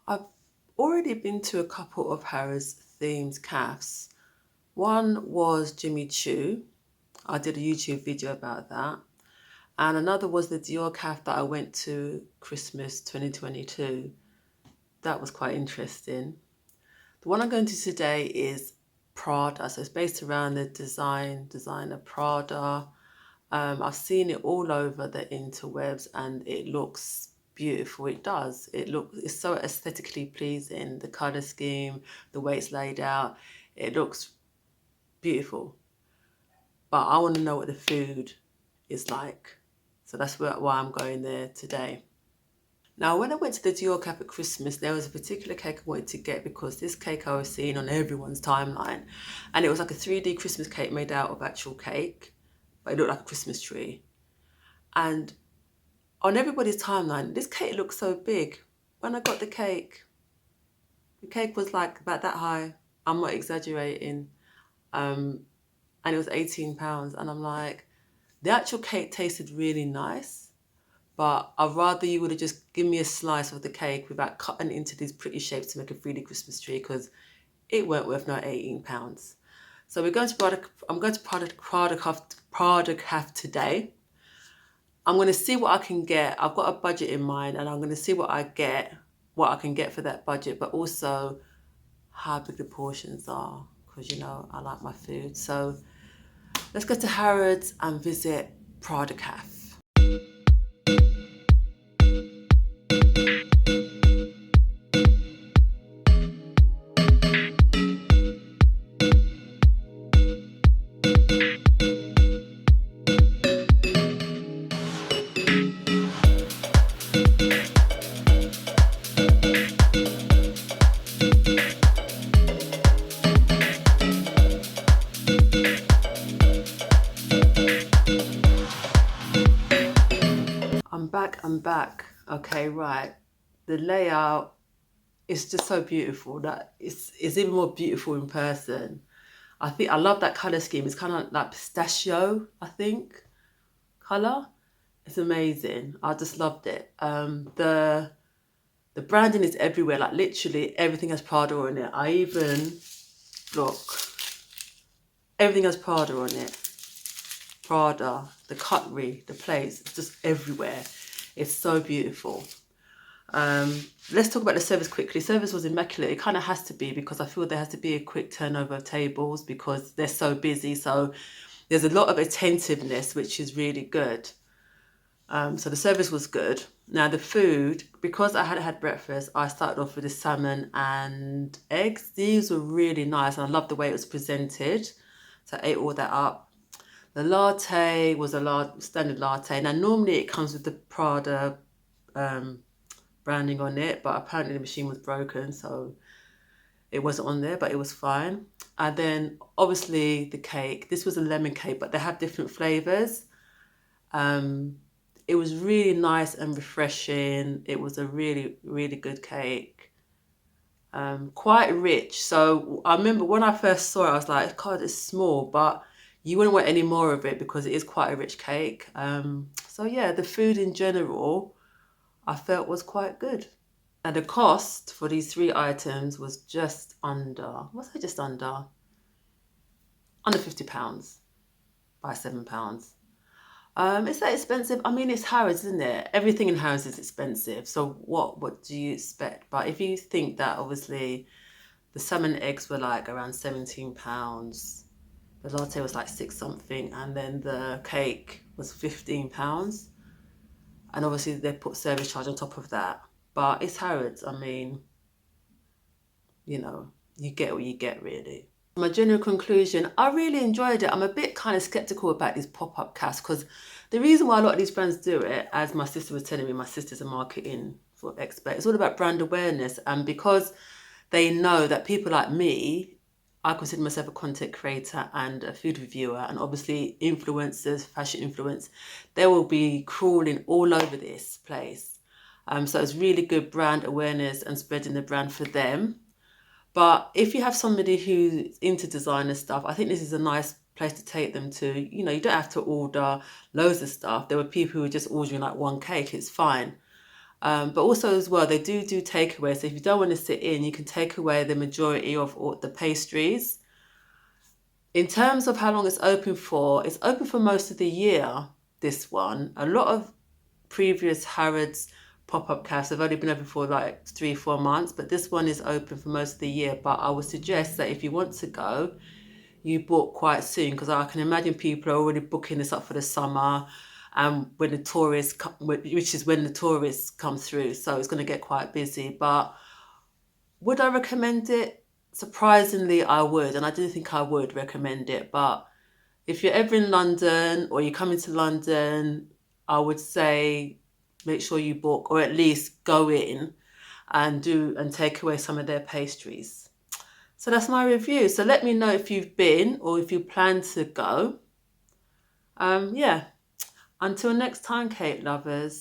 I've already been to a couple of Harrods themed cafes. One was Jimmy Choo. I did a YouTube video about that. And another was the Dior cafe that I went to Christmas 2022. That was quite interesting. The one I'm going to today is Prada. So it's based around the designer Prada. I've seen it all over the interwebs and it looks beautiful. It does. It's so aesthetically pleasing. The color scheme, the way it's laid out, it looks beautiful. But I want to know what the food is like. So that's why I'm going there today. Now, when I went to the Dior Cafe at Christmas, there was a particular cake I wanted to get because this cake I was seeing on everyone's timeline. And it was like a 3D Christmas cake made out of actual cake, but it looked like a Christmas tree. And on everybody's timeline, this cake looked so big. When I got the cake was like about that high. I'm not exaggerating. And it was £18. And I'm like, the actual cake tasted really nice, but I'd rather you would have just given me a slice of the cake without cutting it into these pretty shapes to make a 3D Christmas tree, because it weren't worth no £18. So I'm going to Prada Caffe today. I'm going to see what I can get. I've got a budget in mind and I'm going to see what I can get for that budget, but also how big the portions are, because I like my food. So let's go to Harrods and visit Prada Caffe. I'm back. Okay, right. The layout is just so beautiful that it's even more beautiful in person. I love that color scheme. It's kind of like pistachio, I think, color. It's amazing. I just loved it. The branding is everywhere. Like literally everything has Prada on it. Look, everything has Prada on it. Prada, the cutlery, the plates, it's just everywhere. It's so beautiful. Let's talk about the service quickly. Service was immaculate. It kind of has to be, because I feel there has to be a quick turnover of tables because they're so busy. So there's a lot of attentiveness, which is really good. So the service was good. Now the food, because I hadn't had breakfast, I started off with the salmon and eggs. These were really nice and I loved the way it was presented. So I ate all that up. The latte was a standard latte. Now normally it comes with the Prada branding on it, but apparently the machine was broken, so it wasn't on there, but it was fine. And then obviously the cake. This was a lemon cake, but they have different flavors. It was really nice and refreshing. It was a really, really good cake. Quite rich. So I remember when I first saw it, I was like, God, it's small, but you wouldn't want any more of it because it is quite a rich cake. So yeah, the food in general, I felt was quite good. And the cost for these 3 items was just under, what's it, just under £50 by £7. Is that expensive? I mean, it's Harrods, isn't it? Everything in Harrods is expensive. So what do you expect? But if you think that obviously the salmon eggs were like around £17, the latte was like 6 something, and then the cake was £15. And obviously they put service charge on top of that. But it's Harrods. I mean, you get what you get, really. My general conclusion, I really enjoyed it. I'm a bit kind of skeptical about these pop-up cafes because the reason why a lot of these brands do it, as my sister was telling me, my sister's a marketing expert, it's all about brand awareness. And because they know that people like me, I consider myself a content creator and a food reviewer, and obviously influencers, fashion influence, they will be crawling all over this place. So it's really good brand awareness and spreading the brand for them. But if you have somebody who's into designer stuff, I think this is a nice place to take them to. You don't have to order loads of stuff. There were people who were just ordering like one cake. It's fine. But also as well, they do takeaway. So if you don't want to sit in, you can take away the majority of all the pastries. In terms of how long it's open for most of the year, this one. A lot of previous Harrods pop-up cafes have only been open for like 3-4 months, but this one is open for most of the year. But I would suggest that if you want to go, you book quite soon, because I can imagine people are already booking this up for the summer, and when the tourists come, which is when the tourists come through, so it's going to get quite busy. But would I recommend it? Surprisingly, I would, and I didn't think I would recommend it. But if you're ever in London or you're coming to London, I would say make sure you book, or at least go in and take away some of their pastries. So that's my review. So let me know if you've been or if you plan to go. Yeah. Until next time, cake lovers.